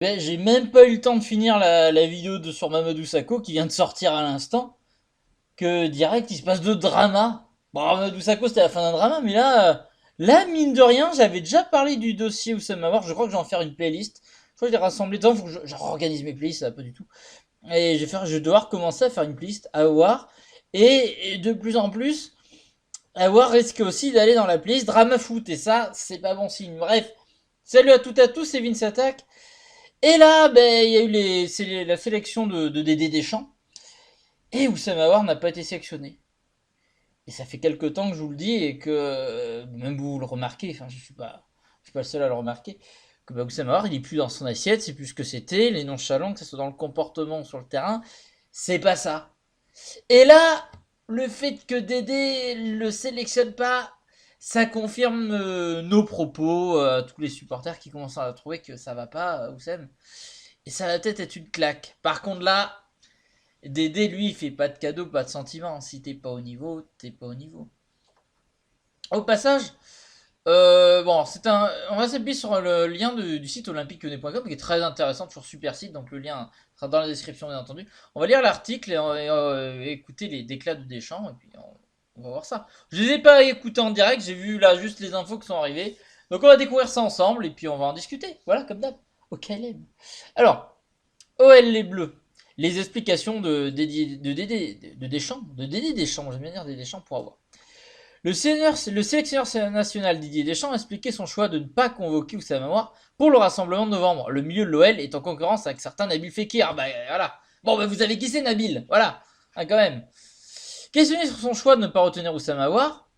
J'ai même pas eu le temps de finir la vidéo sur Mamadou Sakho qui vient de sortir à l'instant, que direct il se passe de drama. Bon, Mamadou Sakho c'était la fin d'un drama, mais là mine de rien, j'avais déjà parlé du dossier Oussama Aouar, je crois que je vais en faire une playlist. Je crois que je l'ai rassemblé dedans, faut que je réorganise mes playlists, ça va pas du tout. Et je vais devoir commencer à faire une playlist Aouar, et de plus en plus, Aouar risque aussi d'aller dans la playlist drama foot, et ça, c'est pas bon signe. Bref, salut à tous, c'est Vince Attack. Et là, il y a eu la sélection de Dédé Deschamps. Et Oussama Aouar n'a pas été sélectionné. Et ça fait quelques temps que je vous le dis et que même vous le remarquez, enfin je suis pas le seul à le remarquer, que Oussama Aouar il est plus dans son assiette, c'est plus ce que c'était, les nonchalants, que ce soit dans le comportement ou sur le terrain, c'est pas ça. Et là, le fait que Dédé le sélectionne pas, ça confirme nos propos, tous les supporters qui commencent à trouver que ça va pas, Oussem. Et ça va peut-être être une claque. Par contre là, Dédé, lui, il fait pas de cadeau, pas de sentiment. Si t'es pas au niveau, t'es pas au niveau. Au passage, on va s'appuyer sur le lien du site olympiquelyonnais.com qui est très intéressant, toujours super site, donc le lien sera dans la description bien entendu. On va lire l'article et écouter les déclats de Deschamps et puis on va voir ça. Je les ai pas écoutés en direct, j'ai vu là juste les infos qui sont arrivées. Donc on va découvrir ça ensemble et puis on va en discuter. Voilà, comme d'hab. Au KLM. Alors, OL les Bleus. Les explications de Deschamps, de Dédé Deschamps, j'aime bien dire Dédé Deschamps pour avoir. Le sélectionneur national Didier Deschamps a expliqué son choix de ne pas convoquer Oussama Aouar pour le rassemblement de novembre. Le milieu de l'OL est en concurrence avec certains Nabil Fekir. Bah voilà. Bon, vous savez qui c'est Nabil. Voilà. Ah, quand même. Questionné sur son choix de ne pas retenir Oussama Aouar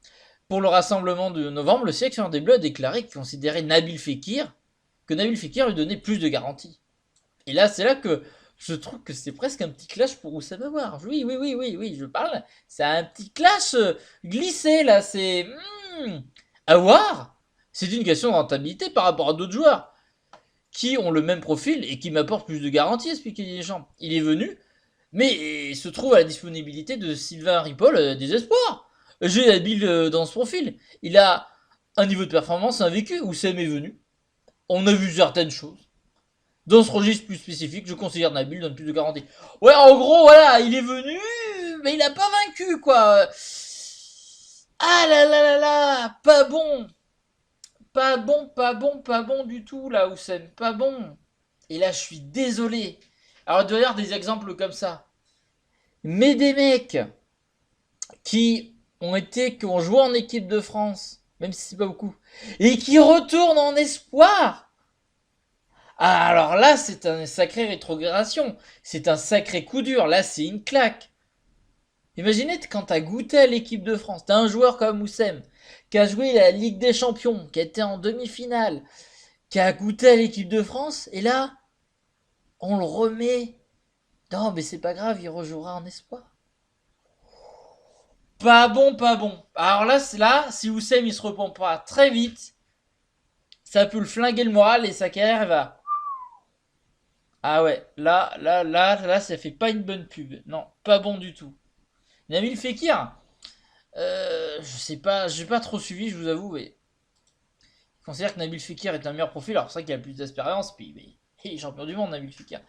pour le rassemblement de novembre, le sélectionneur des Bleus a déclaré qu'il considérait que Nabil Fekir lui donnait plus de garanties. Et là, c'est là que je trouve que c'est presque un petit clash pour Oussama Aouar. Oui, je parle. C'est un petit clash glissé, là. C'est... Aouar, c'est une question de rentabilité par rapport à d'autres joueurs qui ont le même profil et qui m'apportent plus de garanties, expliquait Deschamps. Il est venu, mais il se trouve à la disponibilité de Sylvain Ripoll des espoirs. J'ai habile dans ce profil. Il a un niveau de performance, un vécu. Oussama est venu. On a vu certaines choses. Dans ce registre plus spécifique, je considère Nabil donne plus de garanties. Ouais, en gros, voilà, il est venu, mais il a pas vaincu, quoi. Ah là là là là, pas bon. Pas bon du tout, là, Oussem. Pas bon. Et là, je suis désolé. Alors, il doit y avoir des exemples comme ça. Mais des mecs qui ont joué en équipe de France, même si c'est pas beaucoup, et qui retournent en espoir. Ah, alors là, c'est une sacrée rétrogradation. C'est un sacré coup dur. Là, c'est une claque. Imaginez quand t'as goûté à l'équipe de France, t'as un joueur comme Oussem, qui a joué la Ligue des Champions, qui a été en demi-finale, qui a goûté à l'équipe de France, et là, on le remet. Non, mais c'est pas grave, il rejouera en espoir. Pas bon, pas bon. Alors là, si Oussem il se reprend pas très vite, ça peut le flinguer le moral et sa carrière va. Ah ouais, là, ça fait pas une bonne pub. Non, pas bon du tout. Nabil Fekir, je sais pas, j'ai pas trop suivi, je vous avoue, mais je considère que Nabil Fekir est un meilleur profil. Alors c'est vrai qu'il a plus d'expérience, puis mais, il est champion du monde, Nabil Fekir.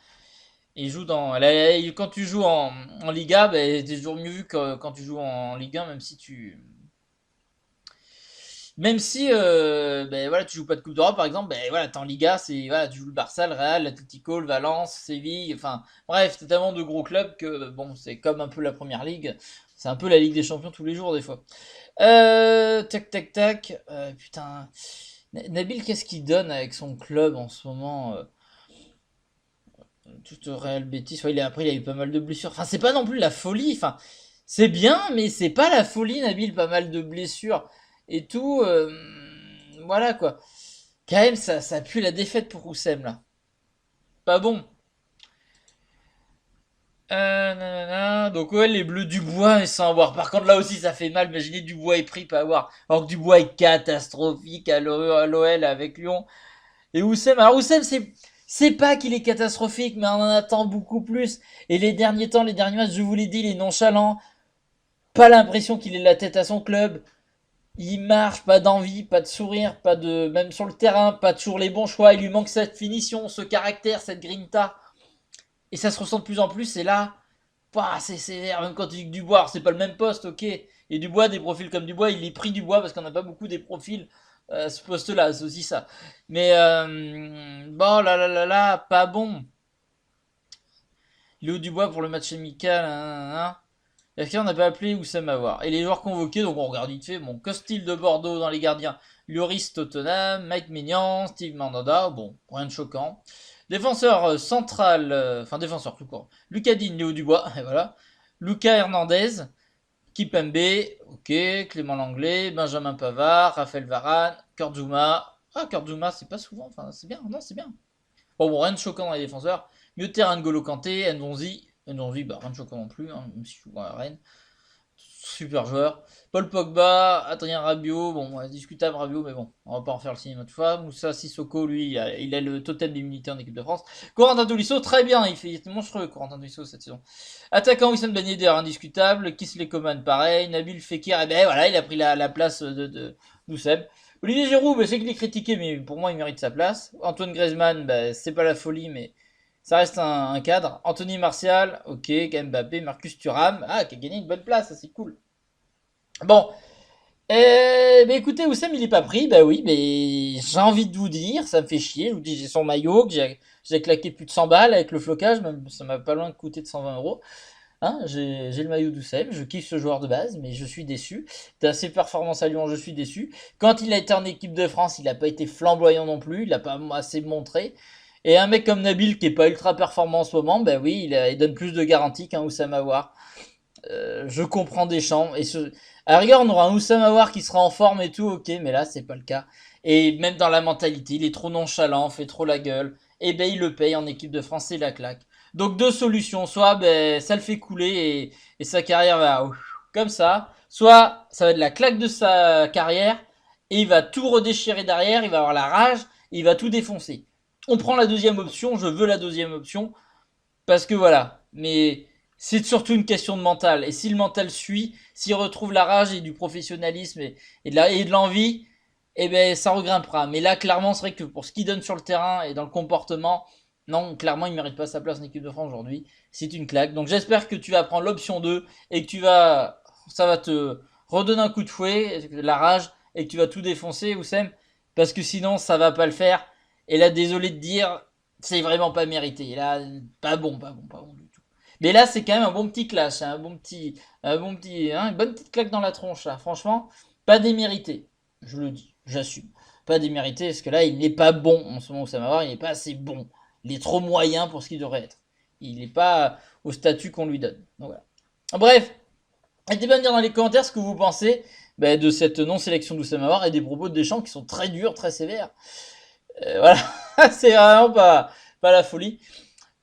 Et il joue quand tu joues en Liga, t'es toujours mieux vu que quand tu joues en Ligue 1, même si voilà, tu joues pas de Coupe d'Europe par exemple, voilà, t'es en Liga, c'est voilà, tu joues le Barça, le Real, l'Atlético, le Valence, Séville, enfin bref, t'as tellement de gros clubs que bon, c'est comme un peu la première ligue, c'est un peu la Ligue des Champions tous les jours des fois. Tac, putain, Nabil, qu'est-ce qu'il donne avec son club en ce moment tout Real Betis, ouais, après il a eu pas mal de blessures. Enfin, c'est pas non plus la folie. Enfin, c'est bien, mais c'est pas la folie, Nabil. Pas mal de blessures et tout. Voilà quoi. Quand même, ça pue la défaite pour Roussem là. Pas bon. Nanana. Donc ouais, les Bleus Dubois et sans avoir. Par contre là aussi ça fait mal. Imaginez Dubois est pris pas avoir. Alors que Dubois est catastrophique à l'OL avec Lyon. Et Oussem, alors Oussem, c'est pas qu'il est catastrophique, mais on en attend beaucoup plus. Et les derniers temps, les derniers matchs, je vous l'ai dit, il est nonchalant. Pas l'impression qu'il ait la tête à son club. Il marche, pas d'envie, pas de sourire, pas de, même sur le terrain, pas toujours les bons choix. Il lui manque cette finition, ce caractère, cette grinta. Et ça se ressent de plus en plus. Et là, ouah, c'est sévère. Même quand tu dis que Dubois, alors c'est pas le même poste, ok. Et Dubois, des profils comme Dubois, il est pris Dubois parce qu'on n'a pas beaucoup des profils à ce poste-là. C'est aussi ça. Mais bon, là, pas bon. Léo Dubois pour le match amical. Hein. Est-ce qu'on n'a pas appelé Oussem Aouar? Et les joueurs convoqués, donc on regarde vite fait. Bon, Costil de Bordeaux dans les gardiens. Lloris Tottenham, Mike Maignan, Steve Mandanda. Bon, rien de choquant. Défenseur central, enfin défenseur tout court. Lucas Digne, Léo Dubois, et voilà. Lucas Hernandez, Kipembe, ok. Clément Langlais, Benjamin Pavard, Raphaël Varane, Kurtzuma. Ah, Kurtzuma, c'est pas souvent, enfin c'est bien, non, c'est bien. Bon, rien de choquant dans les défenseurs. Milieu de terrain, N'Golo Kanté, Ndonzi. Ndonzi, bah, rien de choquant non plus, hein, même si je joue à la Rennes. Super joueur. Paul Pogba, Adrien Rabiot, bon, ouais, discutable Rabiot, mais bon, on va pas en faire le cinéma de fois. Moussa Sissoko, lui, il a le totem d'immunité en équipe de France. Corentin Tolisso, très bien, il est monstrueux, Corentin Tolisso, cette saison. Attaquant Wissam Ben Yedder, indiscutable. Kisley Coman, pareil. Nabil Fekir, eh ben voilà, il a pris la place de Douceb. Olivier Giroud, bah, c'est qu'il est critiqué, mais pour moi, il mérite sa place. Antoine Griezmann, bah, c'est pas la folie, mais ça reste un cadre. Anthony Martial, ok. Mbappé, Marcus Thuram, ah, qui a gagné une bonne place, ça c'est cool. Bon, bah écoutez, Oussem, il est pas pris, bah oui, mais j'ai envie de vous dire, ça me fait chier. Je vous dis, j'ai son maillot, que j'ai claqué plus de 100 balles avec le flocage, même ça m'a pas loin de coûter de 120 euros. Hein, j'ai le maillot d'Oussem, je kiffe ce joueur de base, mais je suis déçu. De ses performances à Lyon, je suis déçu. Quand il a été en équipe de France, il a pas été flamboyant non plus, il a pas assez montré. Et un mec comme Nabil, qui est pas ultra performant en ce moment, bah oui, il donne plus de garanties qu'un Oussem Aouar. Je comprends Deschamps. À la rigueur, on aura un Oussem Aouar qui sera en forme et tout, ok, mais là, c'est pas le cas. Et même dans la mentalité, il est trop nonchalant, fait trop la gueule. Et ben, il le paye en équipe de France, c'est la claque. Donc, deux solutions. Soit, ben, ça le fait couler et sa carrière va comme ça. Soit, ça va être la claque de sa carrière et il va tout redéchirer derrière, il va avoir la rage, et il va tout défoncer. On prend la deuxième option, je veux la deuxième option. Parce que voilà. Mais c'est surtout une question de mental. Et si le mental suit, s'il retrouve la rage et du professionnalisme et de l'envie, eh ben ça regrimpera. Mais là, clairement, c'est vrai que pour ce qu'il donne sur le terrain et dans le comportement, non, clairement, il mérite pas sa place en équipe de France aujourd'hui. C'est une claque. Donc j'espère que tu vas prendre l'option 2 et que ça va te redonner un coup de fouet, la rage, et que tu vas tout défoncer, Oussem. Parce que sinon, ça va pas le faire. Et là, désolé de dire, c'est vraiment pas mérité. Là, pas bon du tout. Mais là, c'est quand même un bon petit clash, hein, une bonne petite claque dans la tronche, là. Franchement, pas démérité. Je le dis, j'assume. Pas démérité, parce que là, il n'est pas bon en ce moment où ça va voir, il n'est pas assez bon. Il est trop moyen pour ce qu'il devrait être. Il n'est pas au statut qu'on lui donne. Donc voilà. Bref, n'hésitez pas à me dire dans les commentaires ce que vous pensez de cette non-sélection d'Oussama Aouar et des propos de Deschamps qui sont très durs, très sévères. Voilà, c'est vraiment pas la folie.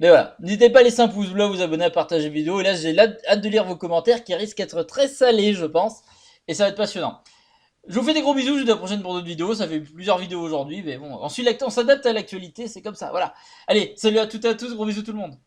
Mais voilà, n'hésitez pas à laisser un pouce bleu, vous abonner, à partager la vidéo. Et là, j'ai hâte de lire vos commentaires qui risquent d'être très salés, je pense. Et ça va être passionnant. Je vous fais des gros bisous, je vous dis à la prochaine pour d'autres vidéos. Ça fait plusieurs vidéos aujourd'hui, mais bon, ensuite on s'adapte à l'actualité, c'est comme ça. Voilà. Allez, salut à toutes et à tous, gros bisous tout le monde.